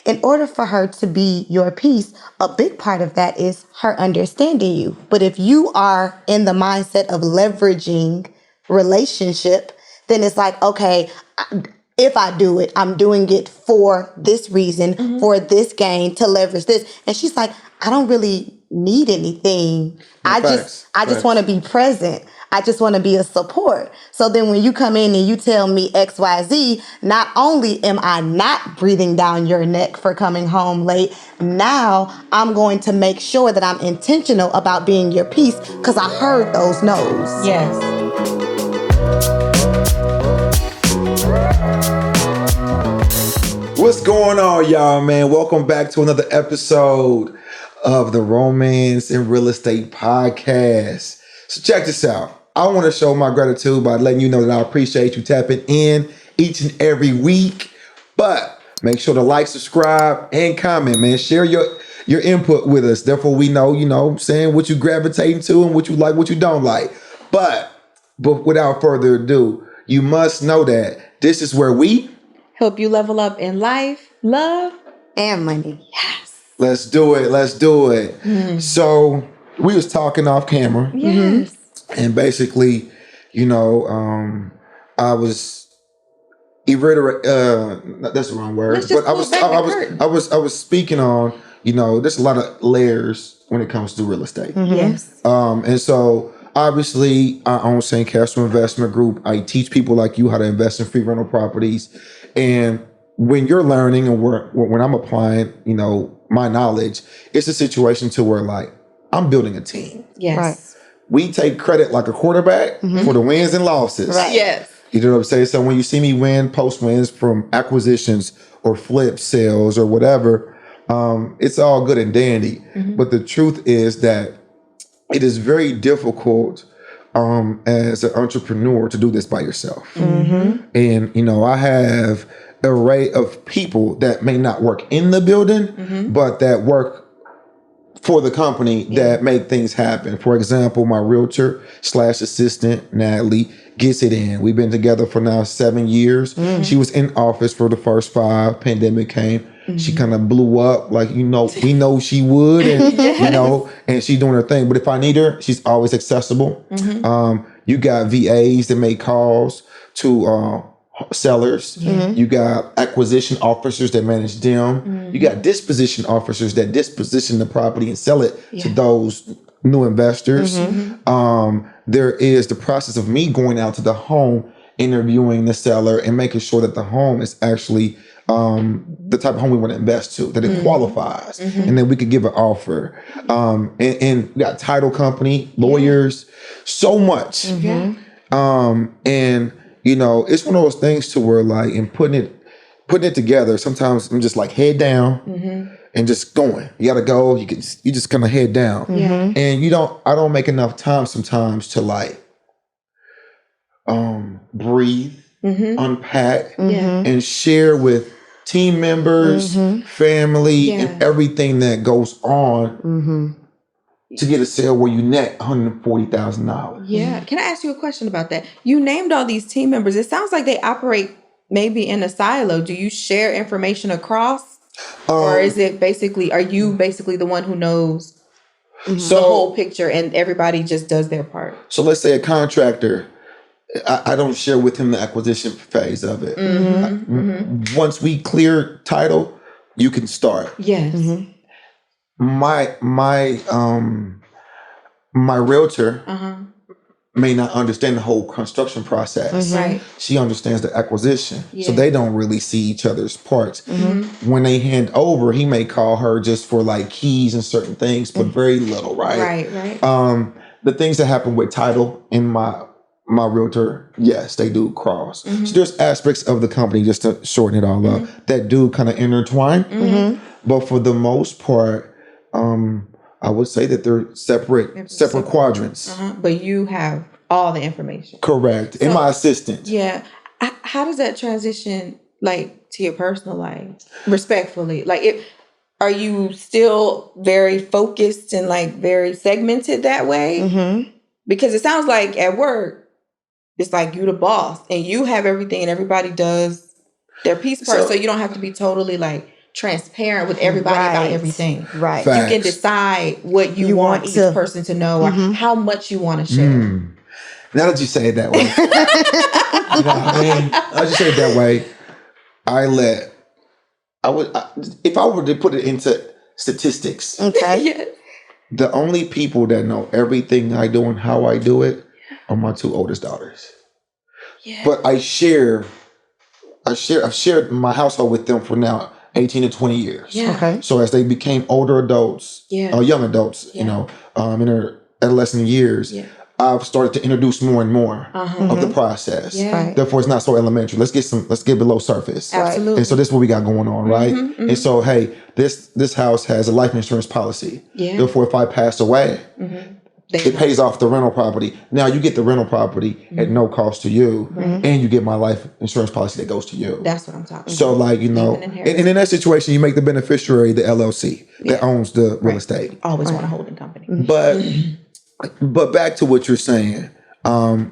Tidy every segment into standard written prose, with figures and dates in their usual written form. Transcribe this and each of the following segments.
In order for her to be your piece, a big part of that is her understanding you. But if you are in the mindset of leveraging relationship, then it's like, okay, if I do it, I'm doing it for this reason, for this gain, to leverage this. And she's like, I don't really need anything. No, I just want to be present. I just want to be a support. So then when you come in and you tell me XYZ, not only am I not breathing down your neck for coming home late, now I'm going to make sure that I'm intentional about being your piece because I heard those no's. Yes. What's going on, y'all, man? Welcome back to another episode of the Romance and Real Estate Podcast. So check this out. I want to show my gratitude by letting you know that I appreciate you tapping in each and every week. But make sure to like, subscribe, and comment, man. Share your input with us. Therefore, we know, saying what you gravitating to and what you like, what you don't like. But without further ado, you must know that this is where we help you level up in life, love, and money. Yes. Let's do it. So we was talking off camera. Yes. And basically, I was that's the wrong word. But I was speaking on, there's a lot of layers when it comes to real estate. Yes. And so obviously I own St. Castro Investment Group. I teach people like you how to invest in free rental properties. And when you're learning and when I'm applying, my knowledge, it's a situation to where like I'm building a team. Yes. Right. We take credit like a quarterback for the wins and losses. Right. Yes. You know what I'm saying? So when you see me win post wins from acquisitions or flip sales or whatever, it's all good and dandy. But the truth is that it is very difficult as an entrepreneur to do this by yourself. And, I have an array of people that may not work in the building, but that work for the company that make things happen. For example, my realtor / assistant, Natalie, gets it in. We've been together for now 7 years. She was in office for the first 5. Pandemic came. She kind of blew up like, we know she would. And, and she's doing her thing. But if I need her, she's always accessible. You got VAs that make calls to sellers. You got acquisition officers that manage them. You got disposition officers that disposition the property and sell it to those new investors. There is the process of me going out to the home, interviewing the seller and making sure that the home is actually the type of home we want to invest to, that it qualifies, and then we could give an offer. And we got title company, lawyers, so much. And it's one of those things to where like in putting it together, sometimes I'm just like head down and just going. You gotta go, you just kind of head down. And I don't make enough time sometimes to like breathe, unpack, and share with team members, family, and everything that goes on to get a sale where you net $140,000. Yeah. Can I ask you a question about that? You named all these team members. It sounds like they operate maybe in a silo. Do you share information across? Or is it are you basically the one who knows the whole picture and everybody just does their part? So let's say a contractor, I don't share with him the acquisition phase of it. Once we clear title, you can start. Yes. My realtor may not understand the whole construction process. Right. She understands the acquisition. So they don't really see each other's parts. When they hand over, he may call her just for like keys and certain things, but very little, right? Right. The things that happen with title in my realtor, yes, they do cross. So there's aspects of the company, just to shorten it all up, that do kind of intertwine. But for the most part, I would say that they're separate quadrants. But you have all the information. Correct. And my assistant. Yeah. How does that transition like to your personal life? Respectfully. Like are you still very focused and like very segmented that way? Because it sounds like at work, it's like you the boss and you have everything and everybody does their piece part. So you don't have to be totally like transparent with everybody about Right. everything. Right. Fact. You can decide what you want want each to- person to know or how much you want to share. Now that you say it that way, you know what I mean? Now that you say it that way, if I were to put it into statistics, Okay. Yes. the only people that know everything I do and how I do it are my two oldest daughters. Yeah. But I've shared my household with them for now 18 to 20 years. Yeah. Okay. So as they became older adults, Yeah. or young adults, Yeah. you know, in their adolescent years, Yeah. I've started to introduce more and more Uh-huh. of the process. Yeah. Right. Therefore, it's not so elementary. Let's get below surface. Absolutely. And so this is what we got going on, right? And so, hey, this house has a life insurance policy. Yeah. Therefore, if I pass away, it pays off the rental property. Now you get the rental property at no cost to you, and you get my life insurance policy that goes to you. That's what I'm talking So, about. like, you know, Even and in that situation, you make the beneficiary the LLC that owns the real estate. Always want a holding company. But back to what you're saying.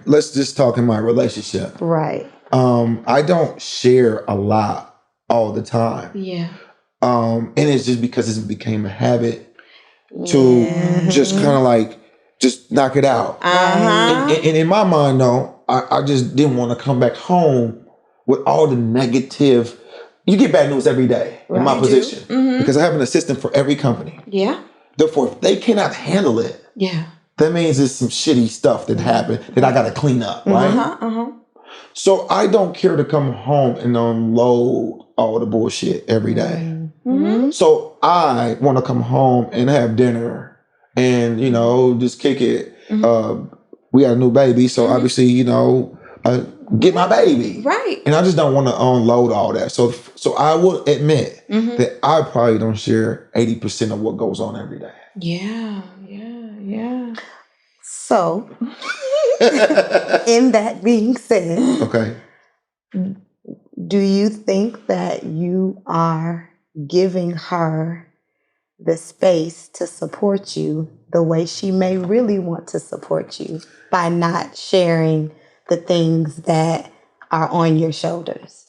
Let's just talk in my relationship. Right. I don't share a lot all the time. Yeah. And it's just because it became a habit to just kind of like just knock it out. And in my mind, though, I just didn't want to come back home with all the negative. You get bad news every day in my position because I have an assistant for every company. Yeah. Therefore, if they cannot handle it, Yeah. that means it's some shitty stuff that happened that I got to clean up, right? So I don't care to come home and unload all the bullshit every day. So I want to come home and have dinner and, you know, just kick it. We got a new baby, so obviously, you know, get my baby. Right. And I just don't want to unload all that. So I will admit that I probably don't share 80% of what goes on every day. Yeah. Yeah. Yeah. So, in that being said, Okay. do you think that you are giving her the space to support you the way she may really want to support you by not sharing the things that are on your shoulders?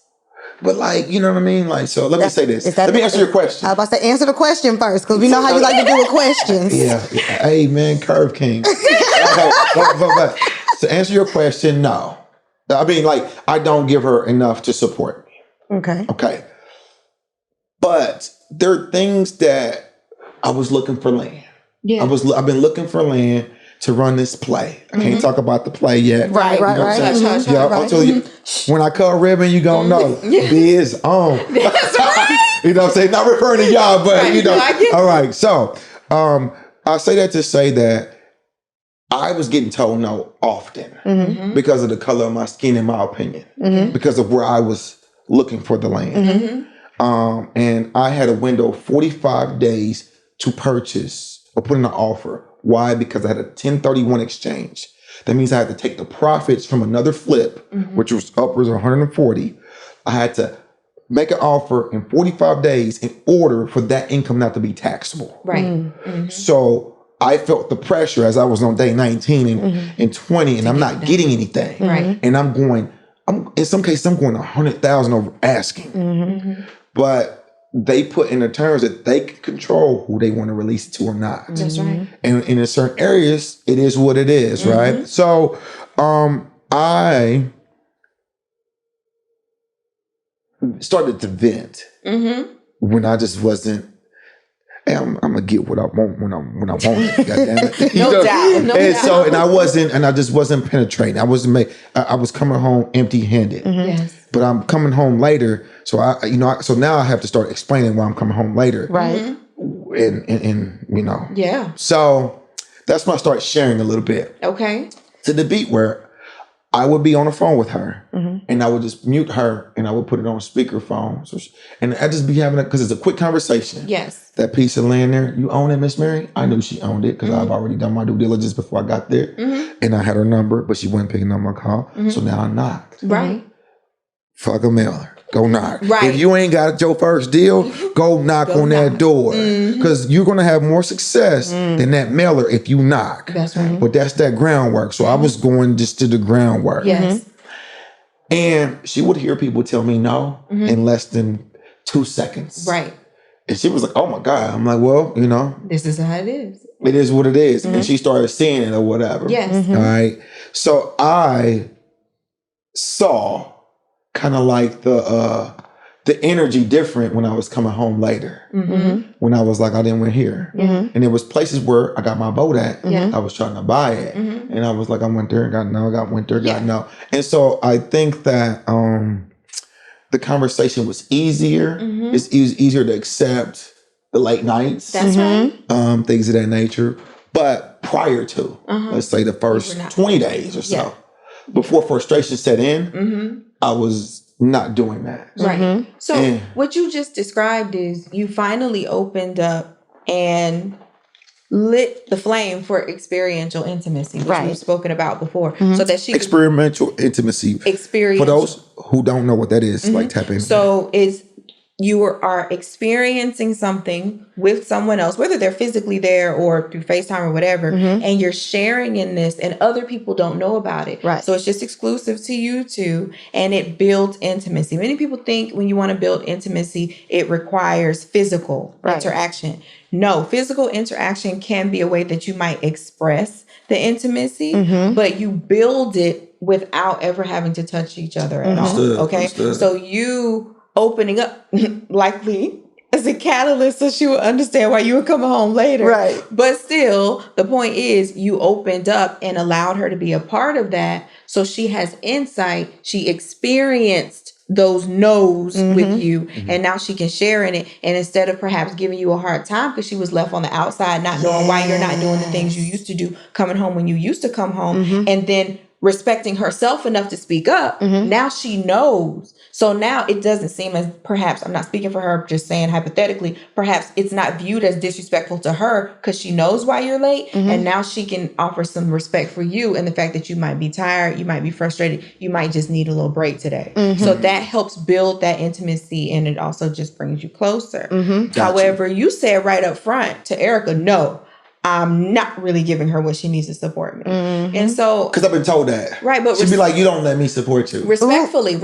But like, you know what I mean? Like, so let me say this. Is that Let me answer your question. I was about to say, answer the question first, because we know how you like to do with questions. Yeah. Hey, man, Curve King. But to answer your question, no. I mean, like, I don't give her enough to support me. Okay. Okay. But there are things that I was looking for land. Yeah. I've been looking for land to run this play. I can't talk about the play yet. Right. You know what I'm saying? Hush, hush, Yeah, hush. I'll tell you. When I cut ribbon, you gonna know. Biz on. That's right. You know what I'm saying? Not referring to y'all, but Right. you know. No, I get All right. So I say that to say that I was getting told no often because of the color of my skin, in my opinion, because of where I was looking for the land. And I had a window of 45 days to purchase or put in an offer. Why? Because I had a 1031 exchange. That means I had to take the profits from another flip, which was upwards of 140. I had to make an offer in 45 days in order for that income not to be taxable. Right. So I felt the pressure as I was on day 19 and 20, and I'm not getting anything. Right. And in some cases, I'm going 100,000 over asking. But they put in the terms that they can control who they want to release it to or not. That's right. And in certain areas, it is what it is, right? So I started to vent when I just wasn't. Hey, I'm gonna get what I want when I want it. Goddamn it. No doubt. No And doubt. so, and I just wasn't penetrating. I was coming home empty-handed. Yes. But I'm coming home later, so so now I have to start explaining why I'm coming home later. Right. And you know. Yeah. So that's when I start sharing a little bit Okay. to the beat where I would be on the phone with her and I would just mute her and I would put it on speakerphone. And I'd just be having it because it's a quick conversation. Yes. That piece of land there, you own it, Miss Mary? I knew she owned it because I've already done my due diligence before I got there. And I had her number, but she wasn't picking up my call. So now I knocked. Right. Fuck a mailer. Go knock. Right. If you ain't got your first deal, go knock on that door. Because you're going to have more success than that mailer if you knock. That's right. But that's that groundwork. So I was going just to the groundwork. Yes. And she would hear people tell me no in less than 2 seconds. Right. And she was like, oh my God. I'm like, well, This is how it is. it is what it is. And she started seeing it or whatever. Yes. All right. So I saw kind of like the energy different when I was coming home later. When I was like, I didn't went here. And there was places where I got my boat at. I was trying to buy it. And I was like, I went there and got no, I got went there, got no. And so I think that the conversation was easier. It's easier to accept the late nights. That's right. Things of that nature. But prior to, let's say the first 20 days or so, before frustration set in, I was not doing that. Right. So what you just described is you finally opened up and lit the flame for experiential intimacy, which we've spoken about before. So that she experimental intimacy. For those who don't know what that is, like tap in. So you are experiencing something with someone else, whether they're physically there or through FaceTime or whatever, and you're sharing in this and other people don't know about it. Right. So it's just exclusive to you two and it builds intimacy. Many people think when you want to build intimacy, it requires physical interaction. No, physical interaction can be a way that you might express the intimacy, but you build it without ever having to touch each other at all. Okay. So you opening up likely as a catalyst so she would understand why you were coming home later. Right. But still, the point is you opened up and allowed her to be a part of that. So she has insight. She experienced those no's with you and now she can share in it. And instead of perhaps giving you a hard time because she was left on the outside, not knowing why you're not doing the things you used to do, coming home when you used to come home, and then respecting herself enough to speak up, now she knows. So now it doesn't seem as, perhaps, I'm not speaking for her, just saying hypothetically, perhaps it's not viewed as disrespectful to her because she knows why you're late. And now she can offer some respect for you and the fact that you might be tired, you might be frustrated, you might just need a little break today. So that helps build that intimacy and it also just brings you closer. However, you said right up front to Erica, no, I'm not really giving her what she needs to support me. And so... Because I've been told that. Right, but... She'd be like, you don't let me support you. Respectfully.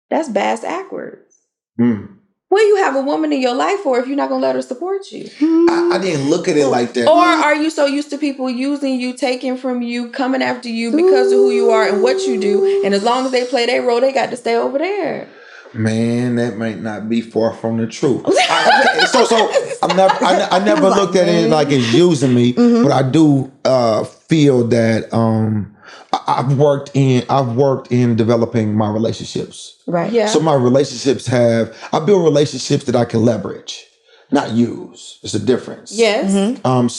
That's bass backwards. What do you have a woman in your life for if you're not going to let her support you? I didn't look at it like that. Or are you so used to people using you, taking from you, coming after you because of who you are and what you do, and as long as they play their role, they got to stay over there? Man, that might not be far from the truth. I never looked at it like it's using me, but I do feel that I've worked in developing my relationships. Right. Yeah. So my relationships I build relationships that I can leverage, not use. There's a difference. Yes. I'm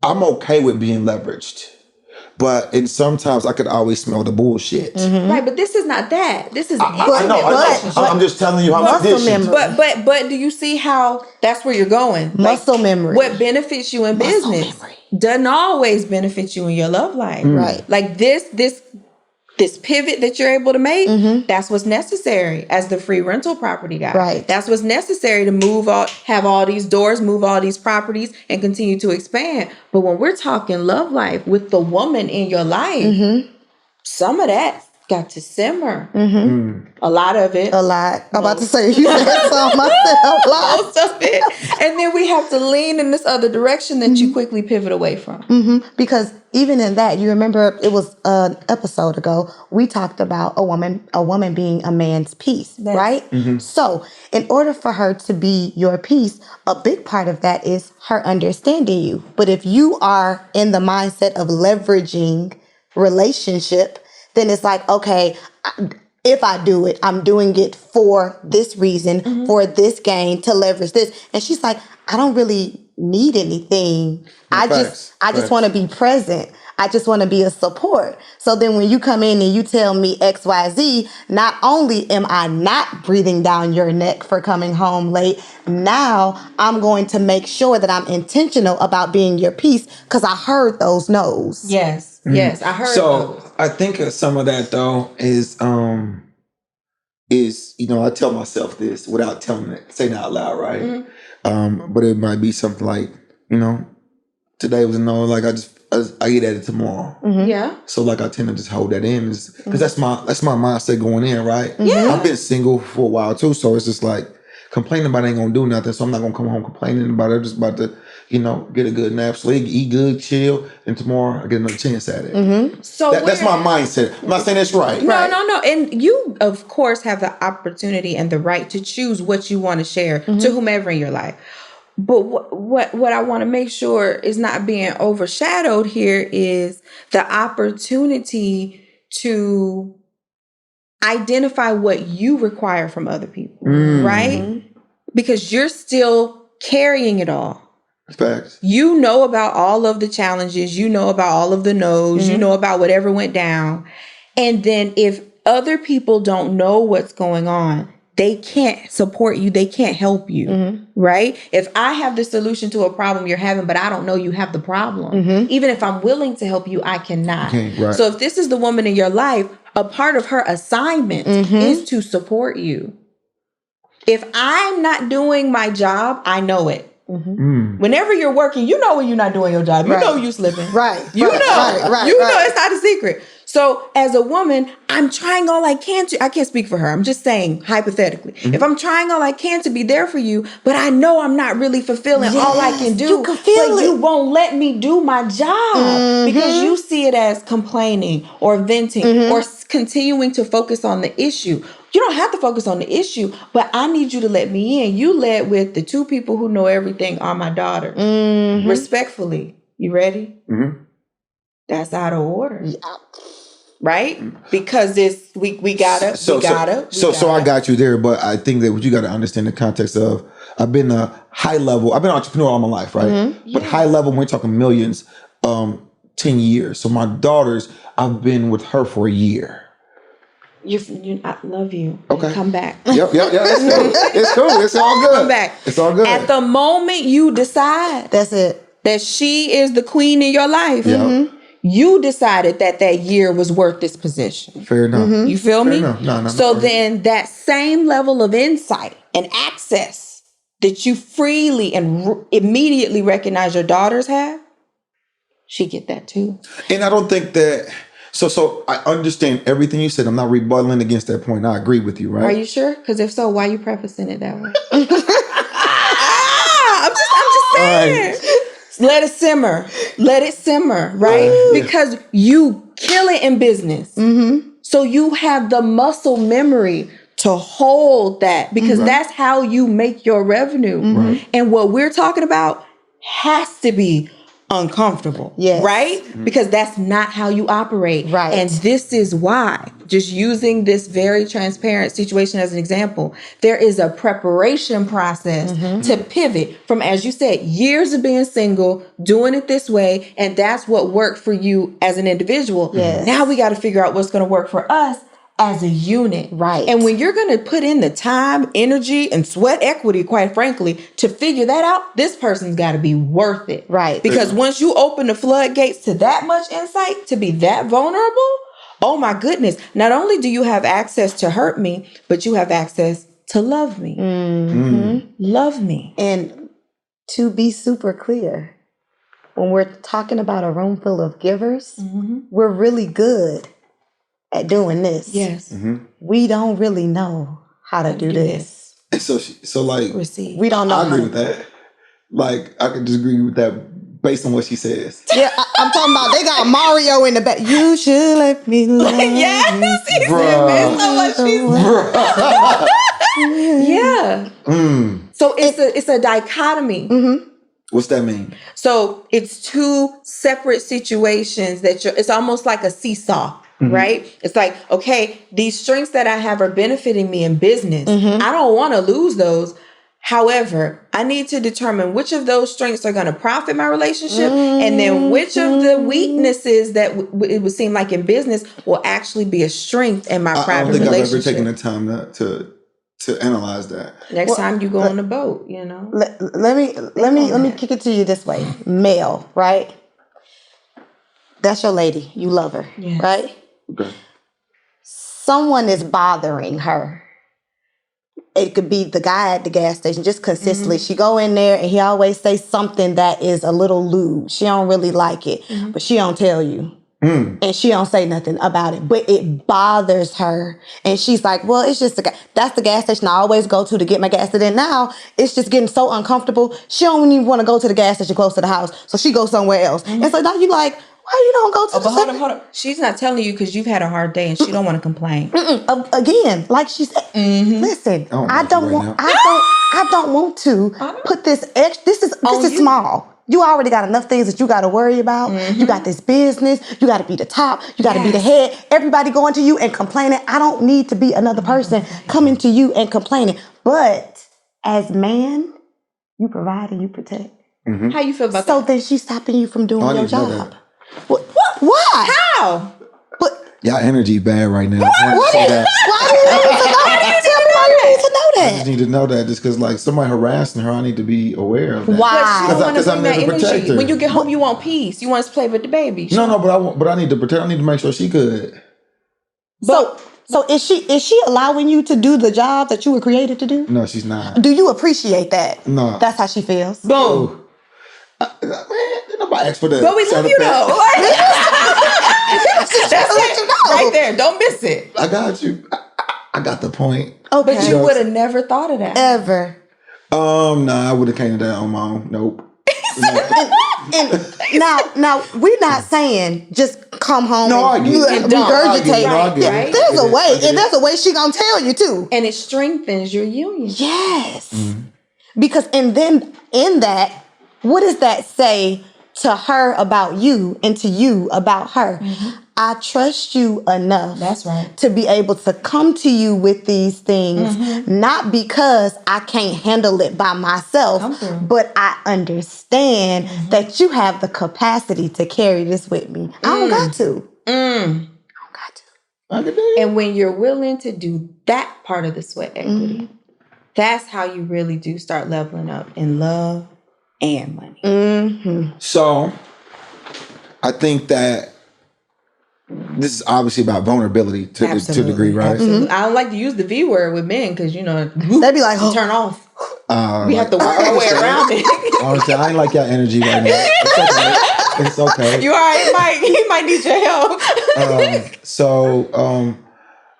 okay with being leveraged. And sometimes I could always smell the bullshit. Right, but this is not that. This is I know. I'm just telling you how my conditions. But do you see how that's where you're going? Muscle memory. What benefits you in business doesn't always benefit you in your love life. Right. Like this pivot that you're able to make, that's what's necessary as the free rental property guy. Right. That's what's necessary to have all these doors, move all these properties, and continue to expand. But when we're talking love life with the woman in your life, some of that got to simmer. A lot of it. A lot. I'm about to say, you said so myself. Most of it. And then we have to lean in this other direction that you quickly pivot away from. Because even in that, you remember it was an episode ago, we talked about a woman being a man's piece, right? So in order for her to be your piece, a big part of that is her understanding you. But if you are in the mindset of leveraging relationship, then it's like, okay, if I do it, I'm doing it for this reason, for this gain, to leverage this. And she's like, I don't really need anything. I just want to be present. I just want to be a support. So then when you come in and you tell me XYZ, not only am I not breathing down your neck for coming home late, now I'm going to make sure that I'm intentional about being your piece because I heard those no's. Yes. Yes, I heard those. I think some of that though is I tell myself this without saying it out loud, right? But it might be something like, today was a no, like I just I get at it tomorrow. Yeah. So like I tend to just hold that in because that's my mindset going in, right? Yeah. I've been single for a while too, so it's just like complaining about it ain't gonna do nothing. So I'm not gonna come home complaining about it. I'm just about to, get a good nap, sleep, eat good, chill, and tomorrow I get another chance at it. So That's my mindset. I'm not saying that's right. No. And you, of course, have the opportunity and the right to choose what you want to share to whomever in your life. But what I want to make sure is not being overshadowed here is the opportunity to identify what you require from other people, right? Because you're still carrying it all. Facts. You know about all of the challenges. You know about all of the no's. You know about whatever went down. And then if other people don't know what's going on, they can't support you. They can't help you, right? If I have the solution to a problem you're having, but I don't know you have the problem, even if I'm willing to help you, I cannot. Right. So if this is the woman in your life, a part of her assignment is to support you. If I'm not doing my job, I know it. Whenever you're working, you know when you're not doing your job. You know you're slipping. Right. You know. Right. You know it's not a secret. So as a woman, I'm trying all I can to, I can't speak for her. I'm just saying hypothetically. If I'm trying all I can to be there for you, but I know I'm not really fulfilling all I can do. You can feel but it. you won't let me do my job because you see it as complaining or venting or continuing to focus on the issue. You don't have to focus on the issue, but I need you to let me in. You led with the two people who know everything are my daughters. Respectfully. You ready? That's out of order. Yeah. Right? Because it's we gotta. So I got you there, but I think that what you got to understand the context of I've been a high level. I've been an entrepreneur all my life, right? But high level, we're talking millions, 10 years. So my daughters, I've been with her for a year. I love you. Okay. Come back. Yep. It's cool. It's all good. Come back. It's all good. At the moment you decide That's it. that she is the queen in your life, you decided that year was worth this position. Fair enough. You feel me? No. So then that same level of insight and access that you freely and immediately recognize your daughters have, she get that too. And I don't think that... So I understand everything you said. I'm not rebutting against that point. I agree with you, right? Are you sure? Because if so, why are you prefacing it that way? I'm just saying. Right. Let it simmer, right? Because you kill it in business. So you have the muscle memory to hold that because that's how you make your revenue. And what we're talking about has to be uncomfortable, right? Because that's not how you operate. Right. And this is why, just using this very transparent situation as an example, there is a preparation process to pivot from, as you said, years of being single, doing it this way, and that's what worked for you as an individual. Now we got to figure out what's going to work for us as a unit. Right. And when you're going to put in the time, energy, and sweat equity, quite frankly, to figure that out, this person's got to be worth it. Right. Because once you open the floodgates to that much insight, to be that vulnerable, oh my goodness. Not only do you have access to hurt me, but you have access to love me. Love me. And to be super clear, when we're talking about a room full of givers, we're really good at doing this. Yes. We don't really know how to do this. So like, receive. We don't know. I agree with that. Like, I could just agree with that based on what she says. Yeah, I'm talking about they got Mario in the back. You should let me love Yes, he Bruh. said based on what she said. Yeah. So it's a dichotomy. What's that mean? So it's two separate situations that it's almost like a seesaw. Right? It's like, okay, these strengths that I have are benefiting me in business. I don't want to lose those. However, I need to determine which of those strengths are going to profit my relationship and then which of the weaknesses that it would seem like in business will actually be a strength in my private relationship. I don't think I've ever taken the time to analyze that. Next time you go on the boat, Let me kick it to you this way. Male, right? That's your lady. You love her, right? Okay. Someone is bothering her. it could be the guy at the gas station, just consistently. She go in there and he always say something that is a little lewd. She don't really like it, but she don't tell you. And she don't say nothing about it, but it bothers her. And she's like, well, it's just that's the gas station I always go to get my gas. And then now it's just getting so uncomfortable. She don't even want to go to the gas station close to the house. So she goes somewhere else. And so now you like, why you don't go to the but hold on. She's not telling you because you've had a hard day and she don't want to complain. Again, like she said, listen, I don't want to put this extra. This is small. You already got enough things that you got to worry about. You got this business. You got to be the top. You got to be the head. Everybody going to you and complaining. I don't need to be another person coming to you and complaining. But as man, you provide and you protect. How you feel about that? So then she's stopping you from doing your job. What? Why? How? But Y'all energy bad right now. why do you need to know? Why do you tell me why you need to know I that? just need to know that just because, like, somebody harassing her, I need to be aware of that. Why? But she don't want to 'Cause I'm bring that there to protect energy. her. When you get home, you want peace. You want to play with the baby. No, but I need to protect. I need to make sure she good. So is she allowing you to do the job that you were created to do? No, she's not. Do you appreciate that? No. That's how she feels. Boom. Man, didn't nobody ask for that. But we love you though. That's it. Right there. Don't miss it. I got you. I got the point. Okay. But you would have never thought of that. Ever. Nah, I would have came to that on my own. Nope. And now we're not saying just come home No, I and get it. regurgitate. No, I get it. There's a way, I get and it. there's a way she gonna tell you too. And it strengthens your union. Yes. Because and then in that, what does that say to her about you and to you about her? I trust you enough. That's right. To be able to come to you with these things, not because I can't handle it by myself, but I understand that you have the capacity to carry this with me. I don't got to. I don't got to. I get that. And when you're willing to do that part of the sweat equity, that's how you really do start leveling up in love and money. So, I think that this is obviously about vulnerability to a degree, right? Absolutely. I don't like to use the V word with men because, you know, They'd be like, oh. turn off. We have Like, to work our way around it. Honestly, I ain't like your energy right now. It's okay. You all right, Mike? He might need your help. So,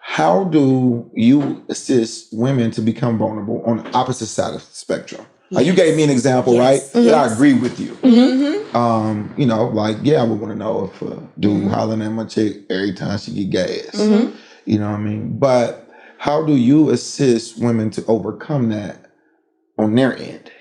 how do you assist women to become vulnerable on the opposite side of the spectrum? Like you gave me an example, right? That I agree with you. You know, like, yeah, I would want to know if a dude hollering at my chick every time she get gas. You know what I mean? But how do you assist women to overcome that on their end?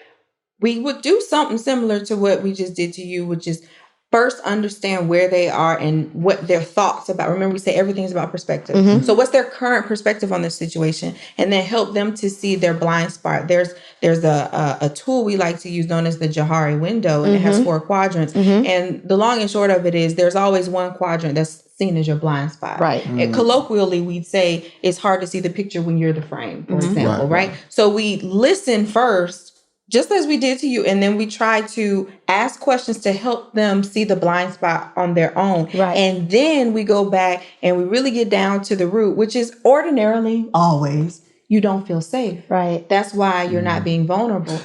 We would do something similar to what we just did to you, which is first understand where they are and what their thoughts about. Remember, we say everything is about perspective. So what's their current perspective on this situation? And then help them to see their blind spot. There's a tool we like to use known as the Johari window, and it has 4 quadrants. And the long and short of it is there's always one quadrant that's seen as your blind spot. Right. And colloquially, we'd say it's hard to see the picture when you're the frame, for example, right? So we listen first, just as we did to you, and then we try to ask questions to help them see the blind spot on their own. Right. And then we go back and we really get down to the root, which is ordinarily, always, you don't feel safe. Right. That's why you're not being vulnerable.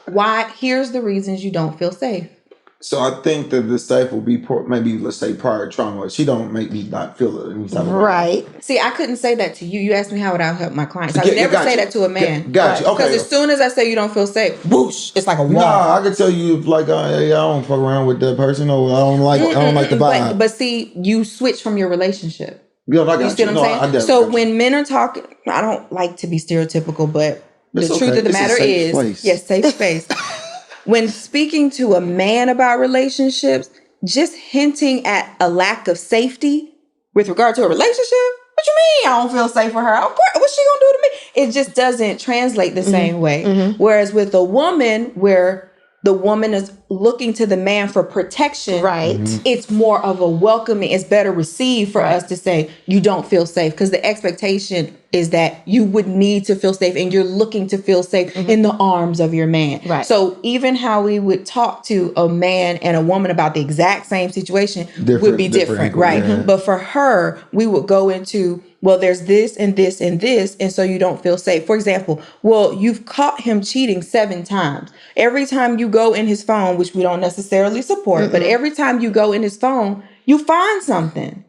Why? Here's the reasons you don't feel safe. So I think that the safe will be maybe, let's say, prior trauma. She don't make me not feel it. Any type of way. Right. See, I couldn't say that to you. You asked me how would I help my clients. I would never say that to a man. Got you. Okay. Because as soon as I say you don't feel safe, whoosh, it's like a wall. Nah, I can tell you like, hey, I don't fuck around with that person, or I don't like the vibe. But see, you switch from your relationship. Yeah, I got You see what I'm saying? so when men are talking, I don't like to be stereotypical, but the truth of the matter is, yes, safe space. When speaking to a man about relationships, just hinting at a lack of safety with regard to a relationship, what you mean I don't feel safe with her? Of course, what's she gonna do to me? It just doesn't translate the same way. Whereas with a woman, where the woman is looking to the man for protection, Right. it's more of a welcoming, it's better received for us to say, you don't feel safe. Because the expectation is that you would need to feel safe and you're looking to feel safe in the arms of your man. Right. So even how we would talk to a man and a woman about the exact same situation would be different, right? Yeah. But for her, we would go into, well, there's this and this and this, and so you don't feel safe. For example, well, you've caught him cheating 7 times. Every time you go in his phone, which we don't necessarily support, but every time you go in his phone, you find something.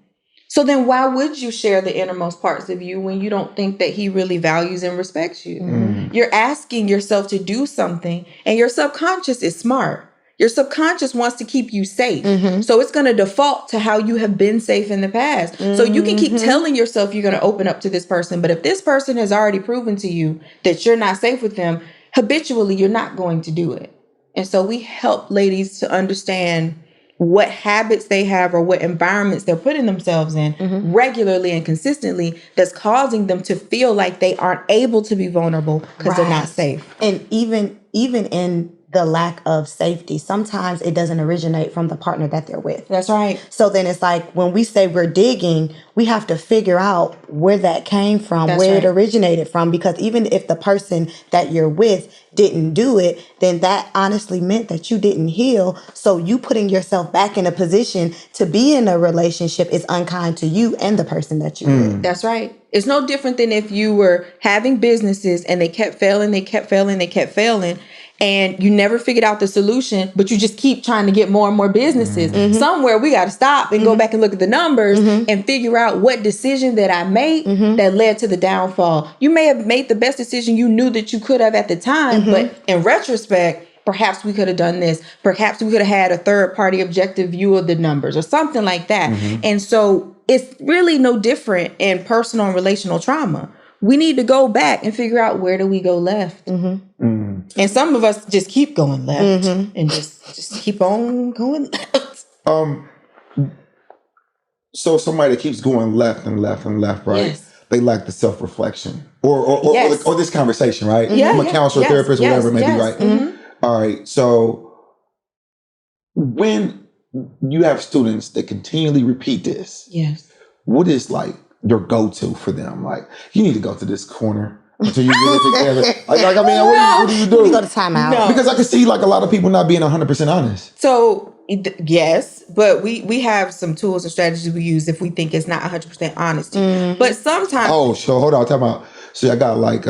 So then why would you share the innermost parts of you when you don't think that he really values and respects you? You're asking yourself to do something, and your subconscious is smart. Your subconscious wants to keep you safe. So it's going to default to how you have been safe in the past. So you can keep telling yourself you're going to open up to this person. But if this person has already proven to you that you're not safe with them, habitually, you're not going to do it. And so we help ladies to understand what habits they have or what environments they're putting themselves in regularly and consistently that's causing them to feel like they aren't able to be vulnerable because they're not safe. And even in the lack of safety, sometimes it doesn't originate from the partner that they're with. That's right. So then it's like when we say we're digging, we have to figure out where that came from, where it originated from, because even if the person that you're with didn't do it, then that honestly meant that you didn't heal. So you putting yourself back in a position to be in a relationship is unkind to you and the person that you're with. That's right. It's no different than if you were having businesses and they kept failing, and you never figured out the solution, but you just keep trying to get more and more businesses. Somewhere we got to stop and go back and look at the numbers and figure out what decision that I made that led to the downfall. You may have made the best decision you knew that you could have at the time, but in retrospect, perhaps we could have done this. Perhaps we could have had a third party objective view of the numbers or something like that. And so it's really no different in personal and relational trauma. We need to go back and figure out, where do we go left? And some of us just keep going left and just keep on going left. So somebody that keeps going left and left and left, right? Yes. They lack the self-reflection or this conversation, right? Yeah, I'm a counselor, therapist, whatever it may be, right? All right. So when you have students that continually repeat this, what is like your go-to for them? Like, you need to go to this corner until you get it together. Like I mean, what do you do? You go to timeout. No. Because I can see like a lot of people not being 100% honest. So yes, but we have some tools and strategies we use if we think it's not 100% honesty. But sometimes... Oh, so hold on, talk about. So I got like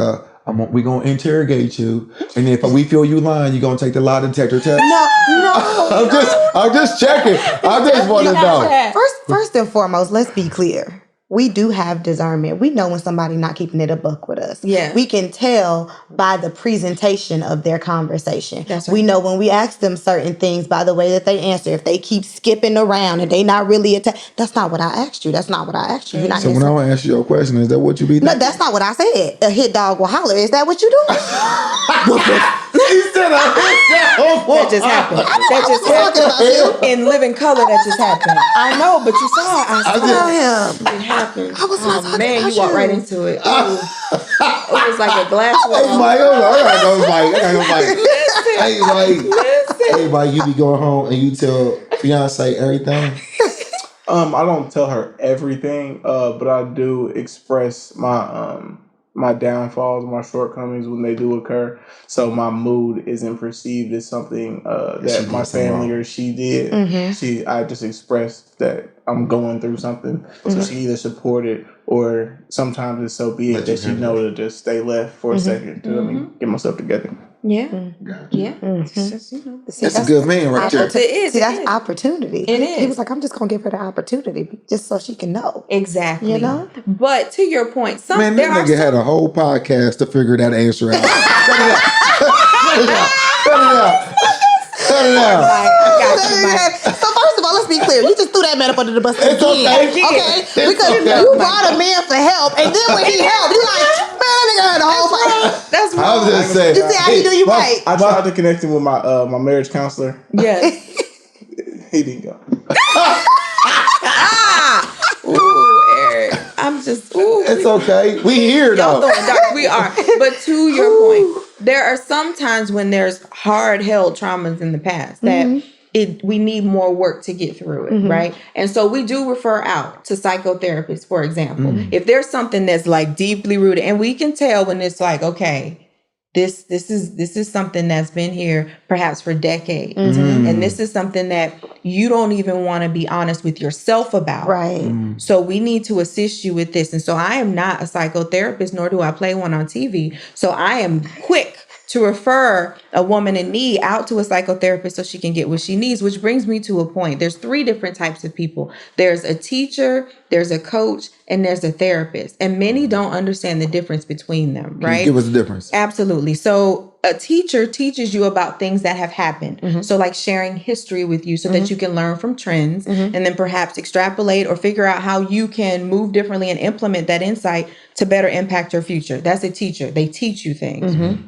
we gonna interrogate you, and if we feel you lying, you gonna take the lie detector test. No. I'm just checking. I just want to know. First and foremost, let's be clear. We do have discernment. We know when somebody not keeping it a buck with us. Yeah. We can tell by the presentation of their conversation. That's right. We know when we ask them certain things by the way that they answer. If they keep skipping around and they not really that's not what I asked you. That's not what I asked you. You're not So when I ask you your question, is that what you be thinking? No, that's not what I said. A hit dog will holler. Is that what you do? He said a hit dog. That just happened. That just happened. In living color, that just happened. I know, but you saw it. I saw him. it happened. I was not talking man, about you walked right into it. Ooh. It was like a glass wall. Mike, I gotta go, Mike. Hey, Mike, you be going home and you tell fiance everything? I don't tell her everything, but I do express my downfalls, my shortcomings when they do occur. So my mood isn't perceived as something that my family or she did. I just expressed that I'm going through something. So she either supported or sometimes it's so be it that she know to just stay left for a second to get myself together. Yeah. Gotcha. Yeah. It's just, That's a good man right there. It is. See, that's opportunity. It is. He was like, I'm just going to give her the opportunity just so she can know. Exactly. You know? But to your point, Man, that nigga had a whole podcast to figure that answer out. Cut it out. So first of all, let's be clear. You just threw that man up under the bus again. Okay? Because you brought a man for help, and then when he helped, you like, man, that nigga had a whole fight. That's I was just saying. You see how he do you right. I tried to connect him with my marriage counselor. Yes. He didn't go. Ooh, Eric. I'm just, It's okay. We here y'all though. throwing dark. We are. But to your point, there are some times when there's hard held traumas in the past that we need more work to get through it, right? And so we do refer out to psychotherapists, for example. If there's something that's like deeply rooted, and we can tell when it's like, okay, this is something that's been here perhaps for decades. And this is something that you don't even want to be honest with yourself about. Right. So we need to assist you with this. And so I am not a psychotherapist, nor do I play one on TV. So I am quick to refer a woman in need out to a psychotherapist so she can get what she needs, which brings me to a point. There's 3 different types of people. There's a teacher, there's a coach, and there's a therapist. And many don't understand the difference between them, right? Give us the difference. Absolutely. So a teacher teaches you about things that have happened. So like sharing history with you so that you can learn from trends and then perhaps extrapolate or figure out how you can move differently and implement that insight to better impact your future. That's a teacher. They teach you things.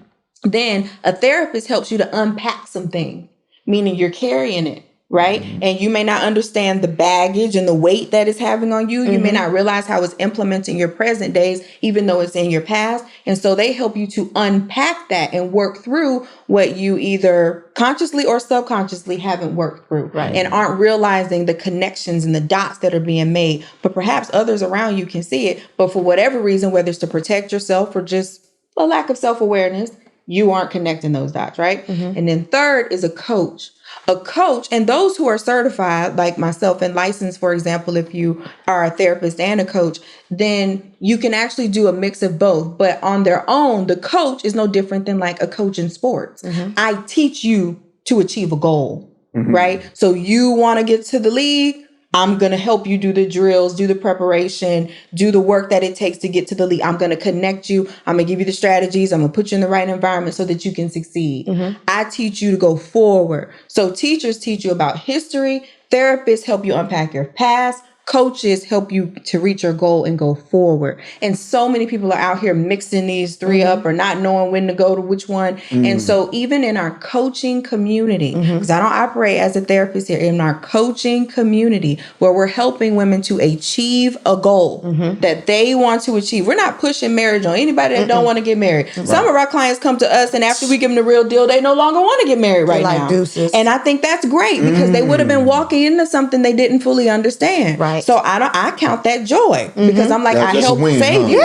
Then a therapist helps you to unpack some things, meaning you're carrying it, right? And you may not understand the baggage and the weight that it's having on you. You may not realize how it's implementing your present days, even though it's in your past. And so they help you to unpack that and work through what you either consciously or subconsciously haven't worked through and aren't realizing the connections and the dots that are being made. But perhaps others around you can see it. But for whatever reason, whether it's to protect yourself or just a lack of self-awareness, you aren't connecting those dots, right? And then third is a coach. A coach, and those who are certified, like myself and licensed, for example, if you are a therapist and a coach, then you can actually do a mix of both. But on their own, the coach is no different than like a coach in sports. I teach you to achieve a goal, right? So you want to get to the league, I'm going to help you do the drills, do the preparation, do the work that it takes to get to the league. I'm going to connect you. I'm going to give you the strategies. I'm going to put you in the right environment so that you can succeed. I teach you to go forward. So teachers teach you about history. Therapists help you unpack your past. Coaches help you to reach your goal and go forward. And so many people are out here mixing these 3 up or not knowing when to go to which one. And so even in our coaching community, because I don't operate as a therapist here, in our coaching community where we're helping women to achieve a goal that they want to achieve. We're not pushing marriage on anybody that don't want to get married. Some of our clients come to us and after we give them the real deal, they no longer want to get married right now. Deuces. And I think that's great because they would have been walking into something they didn't fully understand. Right. So I count that joy because I'm like, That's I a help win, save huh? you.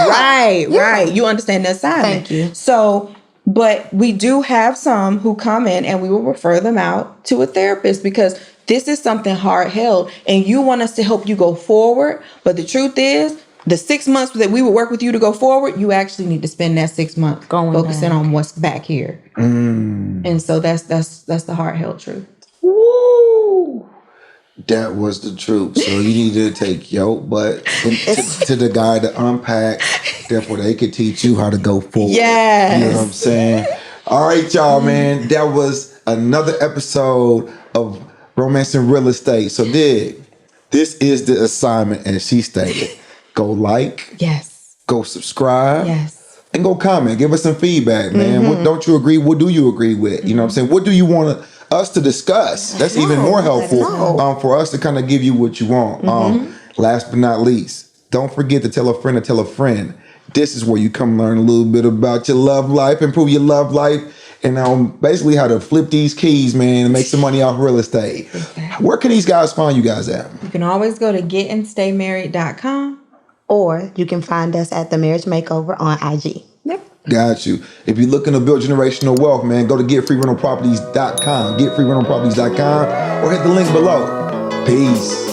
Right. You understand the assignment. Thank you. So, but we do have some who come in and we will refer them out to a therapist because this is something hard held and you want us to help you go forward. But the truth is, the 6 months that we would work with you to go forward, you actually need to spend that 6 months focusing on what's back here. And so that's the hard held truth. Woo! That was the truth. So you need to take your butt to the guy to unpack. Therefore, they could teach you how to go forward. Yes. You know what I'm saying? All right, y'all, man. That was another episode of Romance and Real Estate. So, this is the assignment, as she stated. Go like. Yes. Go subscribe. Yes. And go comment. Give us some feedback, man. What don't you agree? What do you agree with? You know what I'm saying? What do you want us to discuss? That's even more helpful for us to kind of give you what you want. Last but not least, don't forget to tell a friend to tell a friend. This is where you come learn a little bit about your love life, improve your love life, and basically how to flip these keys, man, and make some money off real estate. Where can these guys find you guys at? You can always go to getandstaymarried.com. Or you can find us at The Marriage Makeover on IG. Yep. Got you. If you're looking to build generational wealth, man, go to getfreerentalproperties.com, getfreerentalproperties.com, or hit the link below. Peace.